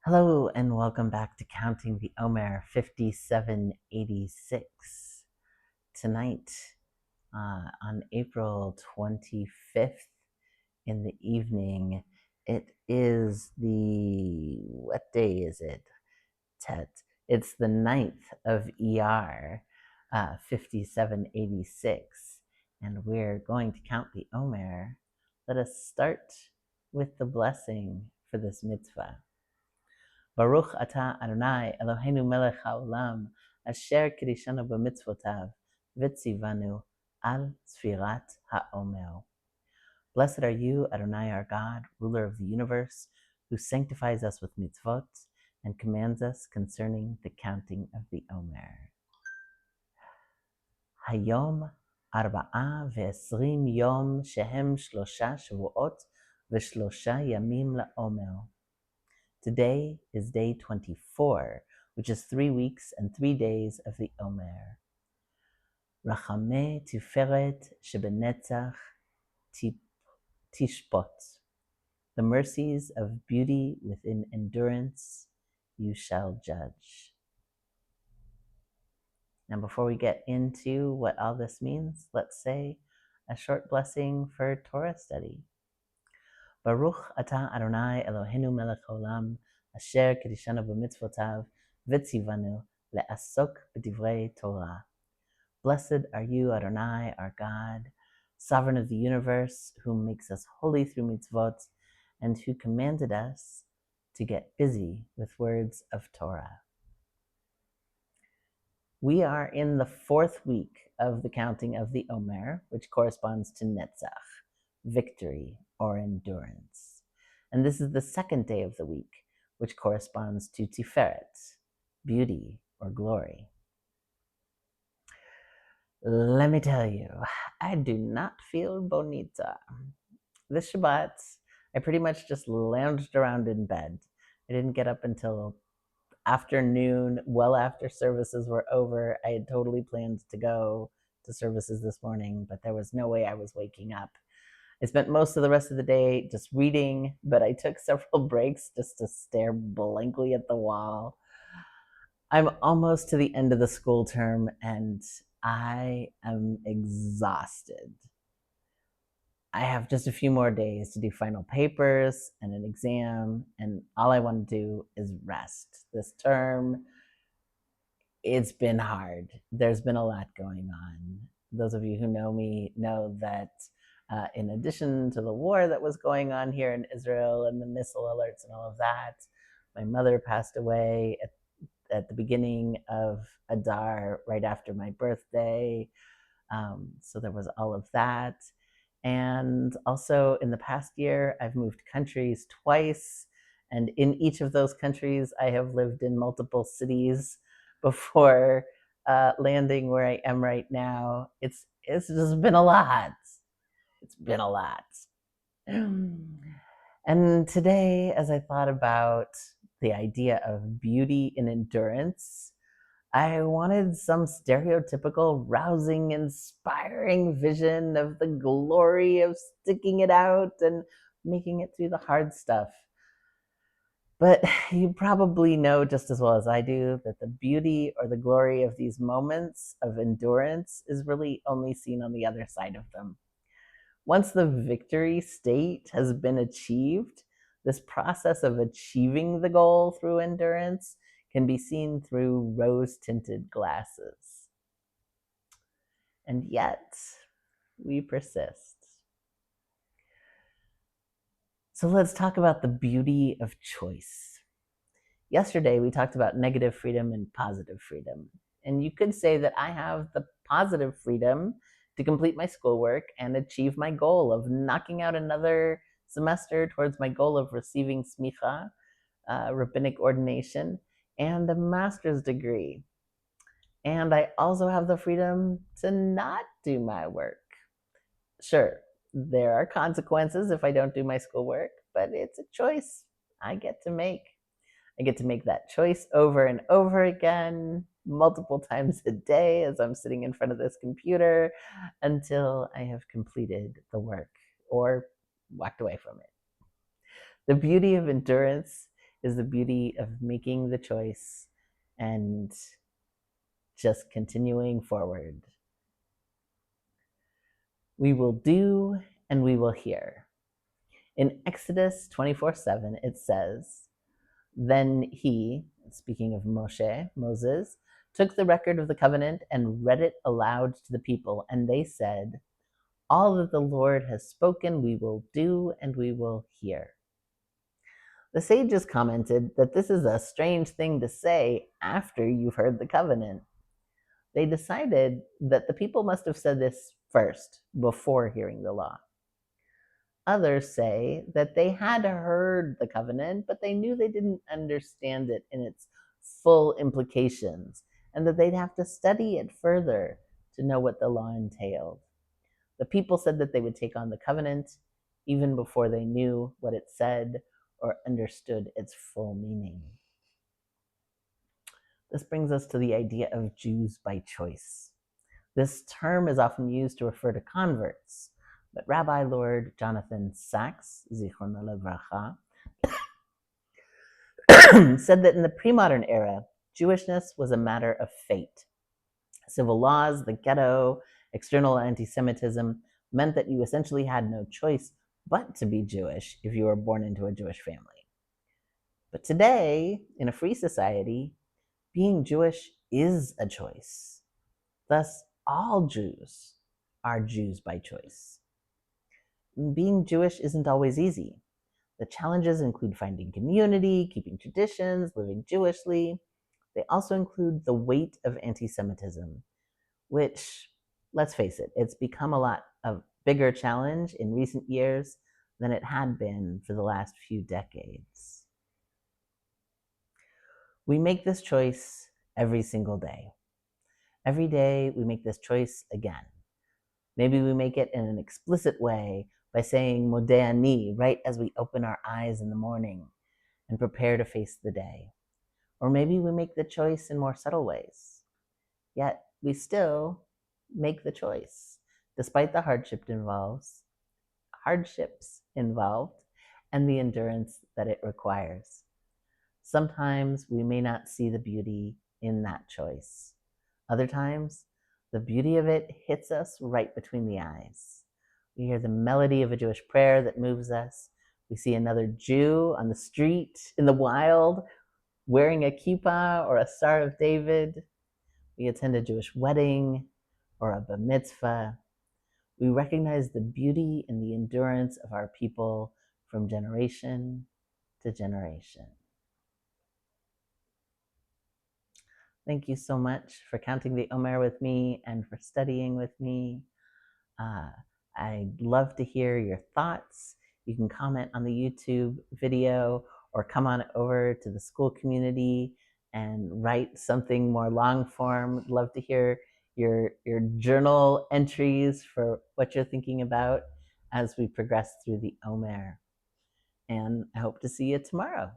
Hello and welcome back to Counting the Omer 5786. Tonight, on April 25th in the evening, it is what day is it? Tet. It's the 9th of ER 5786, and we're going to count the Omer. Let us start with the blessing for this mitzvah. Baruch atah Adonai Eloheinu melech haolam, asher kiddushanu b'mitzvotav, v'tzivanu al sfirat ha'omer. Blessed are you, Adonai our God, ruler of the universe, who sanctifies us with mitzvot and commands us concerning the counting of the Omer. Hayom arba'a ve'esrim yom shehem shlosha shavuot v'shlosha yamim la'omer. Today is day 24, which is 3 weeks and 3 days of the Omer. Rachameh tiferet shebenetzach tishpot. The mercies of beauty within endurance you shall judge. Now, before we get into what all this means, let's say a short blessing for Torah study. Baruch atah Adonai Eloheinu melech haolam, asher kiddushanu b'mitzvotav, v'tzivanu le'asok b'divrei Torah. Blessed are you, Adonai, our God, sovereign of the universe, who makes us holy through mitzvot, and who commanded us to get busy with words of Torah. We are in the 4th week of the counting of the Omer, which corresponds to Netzach, victory or endurance. And this is the 2nd day of the week, which corresponds to Tiferet, beauty or glory. Let me tell you, I do not feel bonita. This Shabbat, I pretty much just lounged around in bed. I didn't get up until afternoon, well after services were over. I had totally planned to go to services this morning, but there was no way I was waking up. I spent most of the rest of the day just reading, but I took several breaks just to stare blankly at the wall. I'm almost to the end of the school term, and I am exhausted. I have just a few more days to do final papers and an exam, and all I want to do is rest. This term, it's been hard. There's been a lot going on. Those of you who know me know that in addition to the war that was going on here in Israel and the missile alerts and all of that, my mother passed away at the beginning of Adar, right after my birthday. So there was all of that. And also in the past year, I've moved countries twice. And in each of those countries, I have lived in multiple cities before landing where I am right now. It's just been a lot. It's been a lot. And today, as I thought about the idea of beauty and endurance, I wanted some stereotypical, rousing, inspiring vision of the glory of sticking it out and making it through the hard stuff. But you probably know just as well as I do that the beauty or the glory of these moments of endurance is really only seen on the other side of them. Once the victory state has been achieved, this process of achieving the goal through endurance can be seen through rose-tinted glasses. And yet, we persist. So let's talk about the beauty of choice. Yesterday, we talked about negative freedom and positive freedom. And you could say that I have the positive freedom to complete my schoolwork and achieve my goal of knocking out another semester towards my goal of receiving smicha, rabbinic ordination, and a master's degree. And I also have the freedom to not do my work. Sure, there are consequences if I don't do my schoolwork, but it's a choice I get to make. I get to make that choice over and over again, multiple times a day as I'm sitting in front of this computer until I have completed the work or walked away from it. The beauty of endurance is the beauty of making the choice and just continuing forward. We will do and we will hear. In Exodus 24:7, it says, Then he, speaking of Moses, took the record of the covenant and read it aloud to the people, and they said, All that the Lord has spoken we will do and we will hear. The sages commented that this is a strange thing to say after you've heard the covenant. They decided that the people must have said this first, before hearing the law. Others say that they had heard the covenant, but they knew they didn't understand it in its full implications, and that they'd have to study it further to know what the law entailed. The people said that they would take on the covenant even before they knew what it said or understood its full meaning. This brings us to the idea of Jews by choice. This term is often used to refer to converts, but Rabbi Lord Jonathan Sacks, Zichrono Livracha, said that in the pre-modern era, Jewishness was a matter of fate. Civil laws, the ghetto, external anti-Semitism meant that you essentially had no choice but to be Jewish if you were born into a Jewish family. But today, in a free society, being Jewish is a choice. Thus, all Jews are Jews by choice. Being Jewish isn't always easy. The challenges include finding community, keeping traditions, living Jewishly. They also include the weight of anti-Semitism, which, let's face it, it's become a lot of bigger challenge in recent years than it had been for the last few decades. We make this choice every single day. Every day we make this choice again. Maybe we make it in an explicit way by saying Modeh Ani right as we open our eyes in the morning and prepare to face the day. Or maybe we make the choice in more subtle ways. Yet we still make the choice, despite the hardships involved, and the endurance that it requires. Sometimes we may not see the beauty in that choice. Other times, the beauty of it hits us right between the eyes. We hear the melody of a Jewish prayer that moves us. We see another Jew on the street, in the wild, wearing a kippah or a Star of David. We attend a Jewish wedding or a bar mitzvah. We recognize the beauty and the endurance of our people from generation to generation. Thank you so much for counting the Omer with me and for studying with me. I'd love to hear your thoughts. You can comment on the YouTube video or come on over to the school community and write something more long form. I'd love to hear your journal entries for what you're thinking about as we progress through the Omer. And I hope to see you tomorrow.